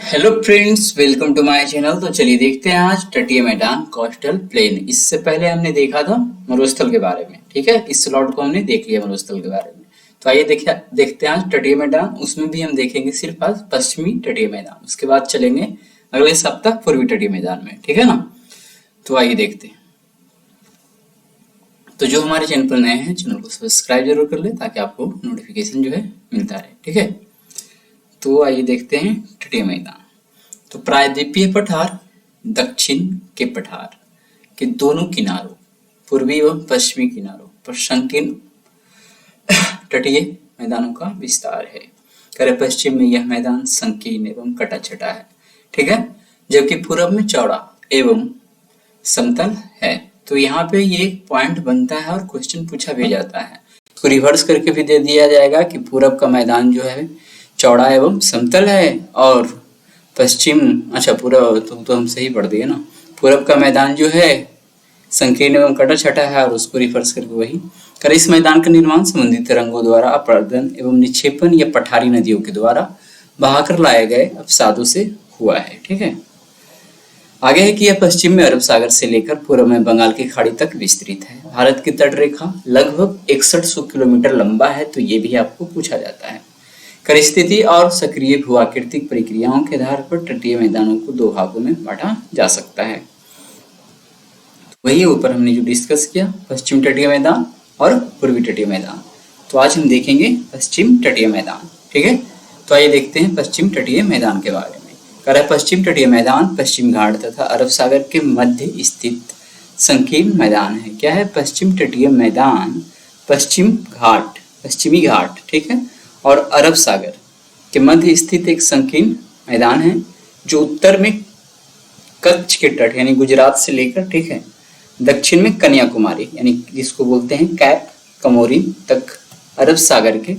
Hello friends, welcome to my channel. तो चलिए देखते हैं आज तटीय मैदान कोस्टल प्लेन। इससे पहले हमने देखा था मरुस्थल के बारे में। ठीक है, इस स्लॉट को हमने देख लिया मरुस्थल के बारे में। तो आइए देखते हैं आज तटीय मैदान। उसमें भी हम देखेंगे सिर्फ आज पश्चिमी तटीय मैदान। उसके बाद चलेंगे अगले सप्ताह पूर्वी तटीय मैदान में। ठीक है ना। तो आइए देखते हैं। तो जो हमारे चैनल पर नए हैं, चैनल को सब्सक्राइब जरूर कर ले ताकि आपको नोटिफिकेशन जो है मिलता रहे। ठीक है, तो आइए देखते हैं तटीय मैदान। तो प्रायद्वीपीय पठार दक्षिण के पठार के दोनों किनारों, पूर्वी एवं पश्चिमी किनारों पर संकीर्ण तटीय मैदानों का विस्तार है। करे पश्चिम में यह मैदान संकीर्ण एवं कटाछटा है। ठीक है, जबकि पूर्व में चौड़ा एवं समतल है। तो यहाँ पे ये एक पॉइंट बनता है और क्वेश्चन पूछा भी जाता है। तो रिवर्स करके भी दे दिया जाएगा कि पूरब का मैदान जो है चौड़ा एवं समतल है और पश्चिम, अच्छा पूरब तो हम सही पढ़ दिए ना। पूरब का मैदान जो है संकीर्ण एवं कटाछटा है और उसको रिवर्स करके वही कर। इस मैदान का निर्माण समुद्री तरंगों द्वारा अपरदन एवं निक्षेपण या पठारी नदियों के द्वारा बहाकर लाए गए अवसादों से हुआ है। ठीक है, आगे है कि यह पश्चिम में अरब सागर से लेकर पूर्व में बंगाल की खाड़ी तक विस्तृत है। भारत की तट रेखा लगभग 6100 किलोमीटर लंबा है। तो ये भी आपको पूछा जाता है। कर स्थिति और सक्रिय भूआकृतिक प्रक्रियाओं के आधार पर तटीय मैदानों को दो भागों में बांटा जा सकता है। वही ऊपर हमने जो डिस्कस किया, पश्चिम तटीय मैदान और पूर्वी तटीय मैदान। तो आज हम देखेंगे पश्चिम तटीय मैदान। ठीक है, तो आइए देखते हैं पश्चिम तटीय मैदान के बारे में। कर पश्चिम तटीय मैदान पश्चिम घाट तथा अरब सागर के मध्य स्थित संकीर्ण मैदान है। क्या है? पश्चिम तटीय मैदान पश्चिमी घाट, ठीक है, और अरब सागर के मध्य स्थित एक संकीर्ण मैदान है जो उत्तर में कच्छ के तट यानी गुजरात से लेकर, ठीक है, दक्षिण में कन्याकुमारी यानी जिसको बोलते हैं कैप कमोरिन तक अरब सागर के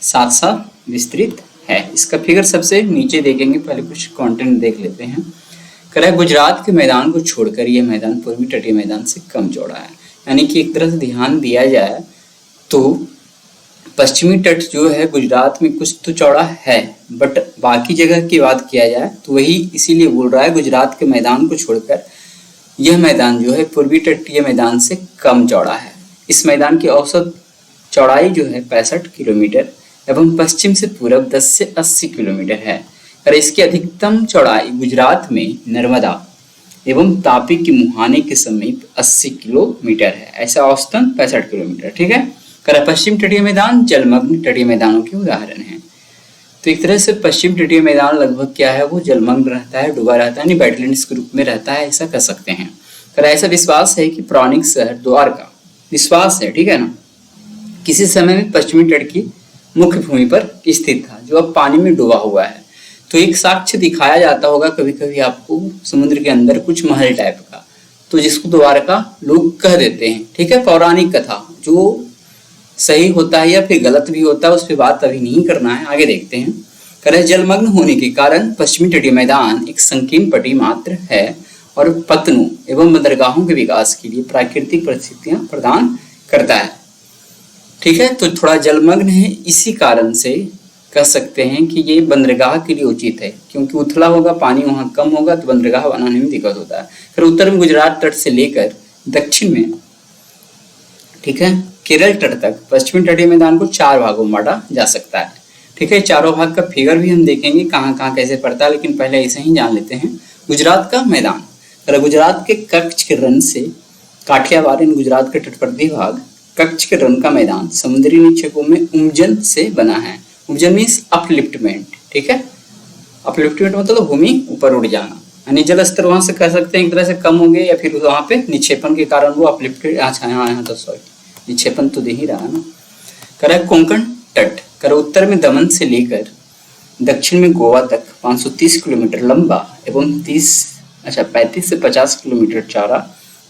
साथ साथ विस्तृत है। इसका फिगर सबसे नीचे देखेंगे। पहले कुछ कंटेंट देख लेते हैं। कह रहा है गुजरात के मैदान को छोड़कर यह मैदान पूर्वी तटीय मैदान से कम चौड़ा है। यानी कि एक तरह से ध्यान दिया जाए तो पश्चिमी तट जो है गुजरात में कुछ तो चौड़ा है, बट बाकी जगह की बात किया जाए तो वही इसीलिए बोल रहा है गुजरात के मैदान को छोड़कर यह मैदान जो है पूर्वी तटीय मैदान से कम चौड़ा है। इस मैदान की औसत चौड़ाई जो है 65 किलोमीटर एवं पश्चिम से पूरब 10 से 80 किलोमीटर है। और इसकी अधिकतम चौड़ाई गुजरात में नर्मदा एवं तापी के मुहाने के समीप 80 किलोमीटर है। ऐसा औसतन 65 किलोमीटर। ठीक है, कर पश्चिम तटीय मैदान जलमग्न तटीय मैदानों के उदाहरण हैं। तो एक तरह से पश्चिम तटीय मैदान लगभग क्या है, वो जलमग्न रहता है, डूबा रहता है, यानी वेटलैंड्स के रूप में रहता है, ऐसा कह सकते हैं। कर ऐसा विश्वास है कि पौराणिक शहर द्वारका, विश्वास है, ठीक है ना, किसी समय में पश्चिमी तट की मुख्य भूमि पर स्थित था जो अब पानी में डूबा हुआ है। तो एक साक्ष्य दिखाया जाता होगा कभी कभी आपको समुद्र के अंदर कुछ महल टाइप का, तो जिसको द्वारका लोग कह देते हैं। ठीक है, पौराणिक कथा जो सही होता है या फिर गलत भी होता है उस पर बात अभी नहीं करना है, आगे देखते हैं। करें जलमग्न होने के कारण पश्चिमी तटीय मैदान एक संकीर्ण पट्टी मात्र है और पतनों एवं बंदरगाहों के विकास के लिए प्राकृतिक परिस्थितियां प्रदान करता है। ठीक है, तो थोड़ा जलमग्न है, इसी कारण से कह सकते हैं कि ये बंदरगाह के लिए उचित है, क्योंकि उथला होगा, पानी वहां कम होगा तो बंदरगाह बनाने में दिक्कत होता है। फिर उत्तर में गुजरात तट से लेकर दक्षिण में, ठीक है, केरल तट तक पश्चिमी तटीय मैदान को 4 भागों में बांटा जा सकता है। ठीक है, चारों भाग का फिगर भी हम देखेंगे कहाँ कहाँ कैसे पड़ता है, लेकिन पहले ऐसे ही जान लेते हैं। गुजरात का मैदान, गुजरात के कच्छ के रण से काठियावाड़ इन गुजरात के तटवर्ती भाग कच्छ के रण का मैदान समुद्री निक्षेपों में उमजन से बना है। उमजन मीन्स अपलिफ्टमेंट। ठीक है, अपलिफ्टमेंट मतलब भूमि ऊपर उड़ जाना, यानी जल स्तर वहां से कह सकते हैं एक तरह से कम हो गए या फिर वहां पे निक्षेपण के कारण वो अपलिफ्टेड। अच्छा यहाँ तो सॉरी निक्षेपण तो दे ही रहा ना। कर कोंकण तट, कर उत्तर में दमन से लेकर दक्षिण में गोवा तक 530 किलोमीटर लंबा एवं 35 से 50 किलोमीटर चौड़ा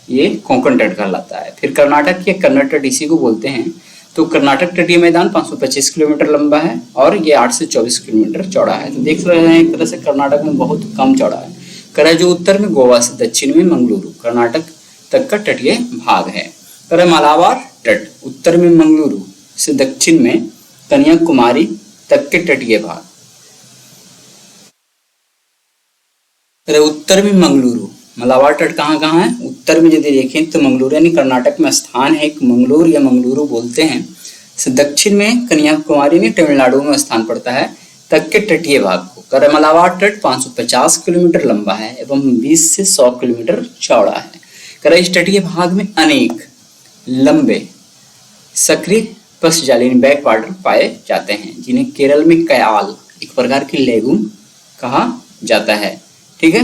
ये कोंकण तट कहलाता है। फिर कर्नाटक या कन्नड़ तट इसी को बोलते हैं। तो कर्नाटक तटीय मैदान 525 किलोमीटर लंबा है और ये 8 से 24 किलोमीटर चौड़ा है। तो देख रहे हैं एक तरह से कर्नाटक में बहुत कम चौड़ा है। कर जो उत्तर में गोवा से दक्षिण में मंगलुरु कर्नाटक तक का तटीय भाग है। कर मालाबार तट, उत्तर में मंगलुरु से दक्षिण में कन्याकुमारी तक के तटीय भाग। अरे उत्तर में मंगलुरु, मलाबार तट कहाँ कहाँ है? उत्तर में यदि देखें तो मंगलुरु यानी कर्नाटक में स्थान है एक मंगलूर या मंगलुरु बोलते हैं। दक्षिण में कन्याकुमारी ने तमिलनाडु में स्थान पड़ता है। तक के तटीय भाग को कर मलाबार तट 550 किलोमीटर लंबा है एवं 20 से 100 किलोमीटर चौड़ा है। कर इस तटीय भाग में अनेक लंबे सक्रिय पशुजालीय बैक वाटर पाए जाते हैं जिन्हें केरल में कयाल एक प्रकार की लेगून कहा जाता है। ठीक है।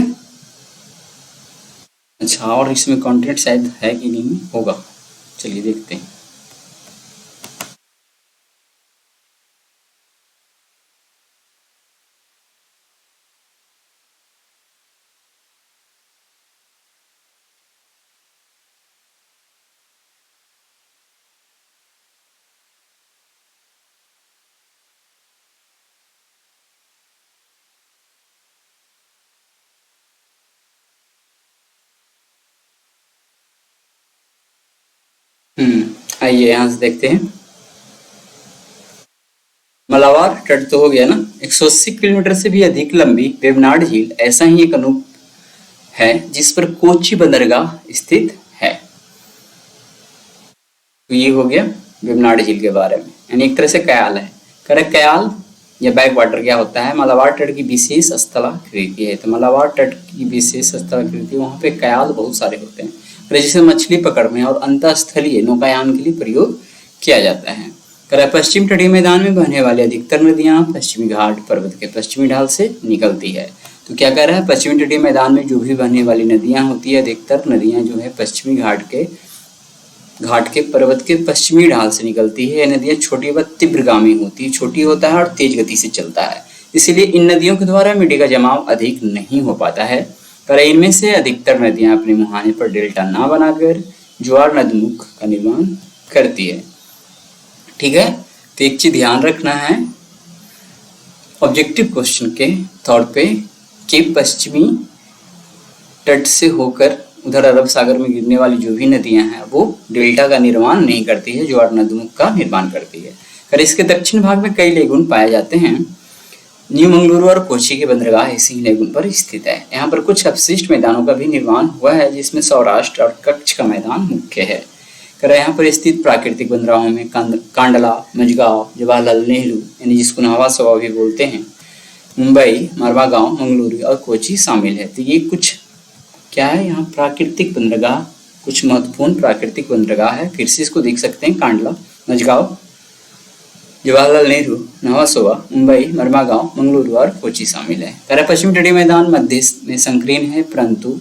अच्छा, और इसमें कंटेंट शायद है कि नहीं होगा, चलिए देखते हैं। आइए यहाँ से देखते हैं। मलाबार तट तो हो गया ना। 180 किलोमीटर से भी अधिक लंबी वेवनाड झील ऐसा ही एक अनूप है जिस पर कोच्चि बंदरगाह स्थित है। तो ये हो गया वेवनाड झील के बारे में, यानी एक तरह से कयाल है। करेक्ट, कयाल या बैक वाटर क्या होता है? मलाबार तट की विशेष स्थलाकृति है। तो मलाबार तट की विशेष स्थलाकृति, वहां पे कयाल बहुत सारे होते हैं जिसे मछली पकड़ में और अंतःस्थलीय नौकायान के लिए प्रयोग किया जाता है। पश्चिम तटीय मैदान में बहने वाली अधिकतर नदियां पश्चिमी घाट पर्वत के पश्चिमी ढाल से निकलती है। तो क्या कह रहा है? पश्चिमी तटीय मैदान में जो भी बहने वाली नदियां होती है, अधिकतर नदियां जो है पश्चिमी घाट के पर्वत के पश्चिमी ढाल से निकलती है। यह नदियां छोटी व तीव्रगामी होती है, छोटी होता है और तेज गति से चलता है, इसीलिए इन नदियों के द्वारा मिट्टी का जमाव अधिक नहीं हो पाता है। पर इनमें से अधिकतर नदियां अपने मुहाने पर डेल्टा ना बनाकर ज्वार नदमुख का निर्माण करती है। ठीक है। तो एक चीज ध्यान रखना है ऑब्जेक्टिव क्वेश्चन के तौर पे कि पश्चिमी तट से होकर उधर अरब सागर में गिरने वाली जो भी नदियां हैं वो डेल्टा का निर्माण नहीं करती है, ज्वार नदमुख का निर्माण करती है। पर इसके दक्षिण भाग में कई लेगुन पाए जाते हैं। न्यू मंगलुरु और कोच्चि के बंदरगाह इसी लेगुन पर स्थित है। यहाँ पर कुछ अपशिष्ट मैदानों का भी निर्माण हुआ है जिसमें सौराष्ट्र और कच्छ का मैदान मुख्य है। यहाँ पर स्थित प्राकृतिक बंदरगाहों में कांडला, मझगांव, जवाहरलाल नेहरू यानी जिसको नहवा सवा भी बोलते हैं, मुंबई, मरवागांव, मंगलुरु और कोच्चि शामिल है। तो ये कुछ क्या है? यहाँ प्राकृतिक बंदरगाह, कुछ महत्वपूर्ण प्राकृतिक बंदरगाह है। फिर से इसको देख सकते हैं, कांडला, मझगांव, जवाहरलाल नेहरू, नहवा, मुंबई, मरवागांव, मंगलुरु और कोच्चि शामिल है। पश्चिमी तटीय मैदान मध्य में संकीर्ण है, परंतु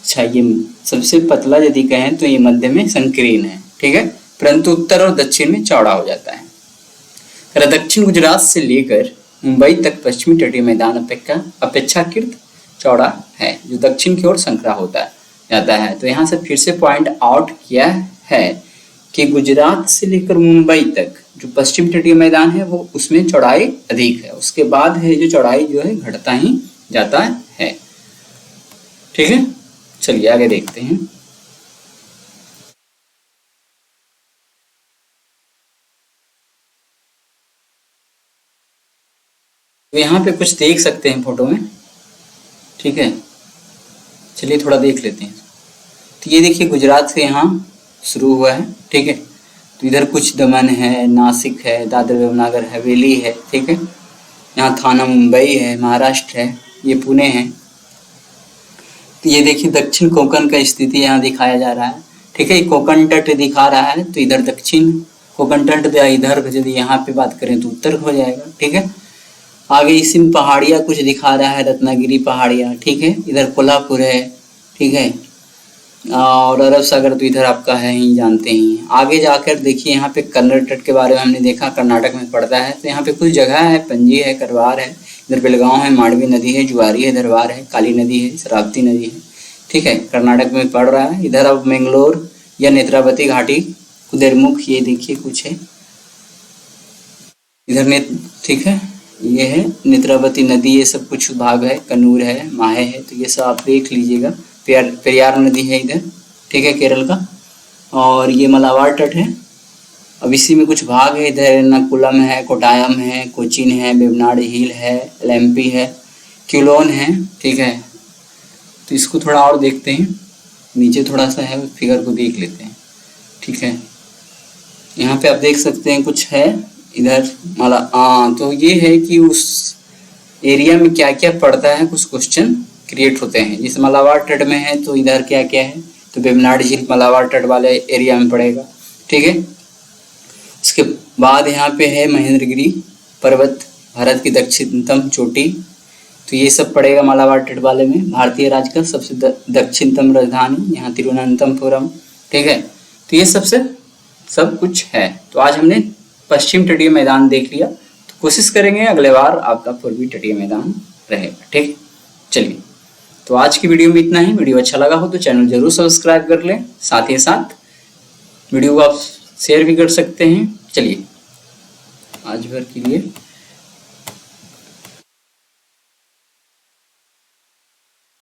अच्छा ये सबसे पतला यदि कहें तो ये मध्य में संकीर्ण है। ठीक है, परंतु उत्तर और दक्षिण में चौड़ा हो जाता है। दक्षिण गुजरात से लेकर मुंबई तक पश्चिमी तटीय मैदान अपेक्षाकृत चौड़ा है, जो दक्षिण की ओर संकरा होता जाता है। तो यहाँ से फिर से पॉइंट आउट किया है कि गुजरात से लेकर मुंबई तक जो पश्चिम तटीय मैदान है वो उसमें चौड़ाई अधिक है, उसके बाद है जो चौड़ाई जो है घटता ही जाता है। ठीक है, चलिए आगे देखते हैं। तो यहाँ पे कुछ देख सकते हैं फोटो में। ठीक है, चलिए थोड़ा देख लेते हैं। तो ये देखिए गुजरात से यहाँ शुरू हुआ है। ठीक है, तो इधर कुछ दमन है, नासिक है, दादर व नगर हवेली है। ठीक है, यहाँ थाना मुंबई है, महाराष्ट्र है, ये पुणे है। तो ये देखिए दक्षिण कोंकण का स्थिति यहाँ दिखाया जा रहा है। ठीक है, कोंकण तट दिखा रहा है, तो इधर दक्षिण कोंकण तट, इधर यदि यहाँ पे बात करें तो उत्तर हो जाएगा। ठीक है, आगे इसी में पहाड़ियाँ कुछ दिखा रहा है, रत्नागिरी पहाड़ियाँ। ठीक है, इधर कोल्हापुर है। ठीक है, और अरब सागर तो इधर आपका है ही, जानते ही। आगे जाकर देखिए यहाँ पे कन्नड़ तट के बारे में हमने देखा, कर्नाटक में पड़ता है। तो यहाँ पे कुछ जगह है, पणजी है, करवार है, इधर बेलगांव है, मांडवी नदी है, जुआरी है, धरवार है, काली नदी है, शरावती नदी है। ठीक है, कर्नाटक में पड़ रहा है। इधर अब मैंगलोर या नेत्रावती घाटी, कुदेरमुख, ये देखिए कुछ है इधर। ठीक है, ये है नेत्रावती नदी, ये सब कुछ भाग है, कन्नूर है, माहे है, तो ये सब आप देख लीजिएगा। पेरियार नदी है इधर। ठीक है, केरल का। और ये मलाबार तट है। अब इसी में कुछ भाग है, इधर एर्नाकुलम है, कोटायम है, कोचीन है, वेवनाड हिल है, एलेम्पी है, क्यूलोन है। ठीक है, तो इसको थोड़ा और देखते हैं, नीचे थोड़ा सा है, फिगर को देख लेते हैं। ठीक है, यहाँ पे आप देख सकते हैं कुछ है इधर तो ये है कि उस एरिया में क्या क्या पड़ता है, कुछ क्वेश्चन क्रिएट होते हैं। जैसे मालाबार तट में है तो इधर क्या क्या है, तो वेम्बनाड झील मालाबार तट वाले एरिया में पड़ेगा। ठीक है, उसके बाद यहाँ पे है महेंद्रगिरी पर्वत, भारत की दक्षिणतम चोटी, तो ये सब पड़ेगा मालाबार तट वाले में। भारतीय राज्य का सबसे दक्षिणतम राजधानी यहाँ तिरुवनंतपुरम। ठीक है, तो ये सबसे सब कुछ है। तो आज हमने पश्चिम तटीय मैदान देख लिया, तो कोशिश करेंगे अगले बार आपका पूर्वी तटीय मैदान रहेगा। ठीक, चलिए, तो आज की वीडियो में इतना ही। वीडियो अच्छा लगा हो तो चैनल जरूर सब्सक्राइब कर लें, साथ ही साथ वीडियो को आप शेयर भी कर सकते हैं। चलिए, आज भर के लिए